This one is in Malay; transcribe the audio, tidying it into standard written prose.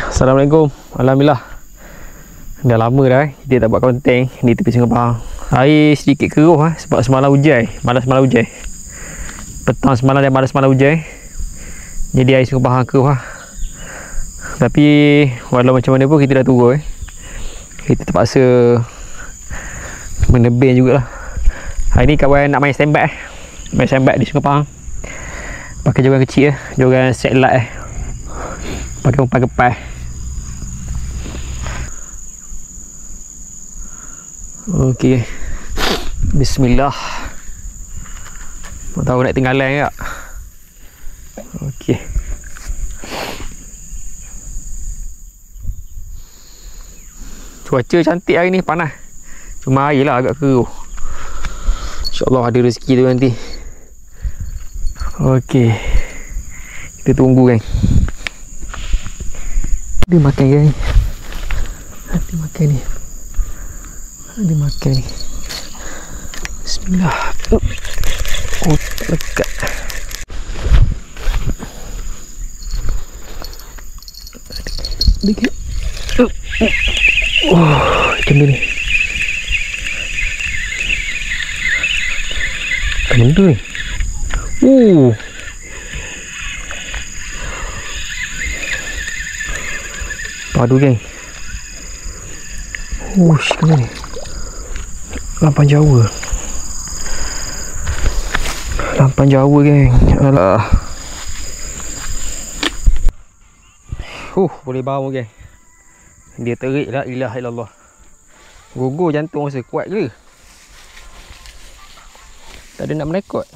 Assalamualaikum. Alhamdulillah. Dah lama dah dia tak buat konten di tepi Sungai Pahang. Air sedikit keruh sebab semalam hujan. Malam semalam hujan. Petang semalam dan malam semalam hujan. Jadi air Sungai Pahang keruh Tapi walau macam mana pun kita dah turun kita terpaksa menebing jugalah. Hari ni kawan nak main standby main standby di Sungai Pahang. Pakai joran kecil joran satellite pakai umpan kepas. Okey. Bismillah. Tak tahu nak tinggalan tak. Okey. Cuaca cantik hari ni, panas. Cuma air lah agak keruh. InsyaAllah ada rezeki tu nanti. Okey. Kita tunggu kan. Dia makan kan. Dia makan ni. Dia makan ni. Bismillah. Oh, lekat. Dekat. Oh, macam ni. Macam benda ni. Padu geng. Kena ni. Lampan Jawa. Lampan Jawa geng. Alah. Boleh bau geng. Dia terik la ilaha illallah. Gugur jantung rasa kuat ke. Tak ada nak menekot.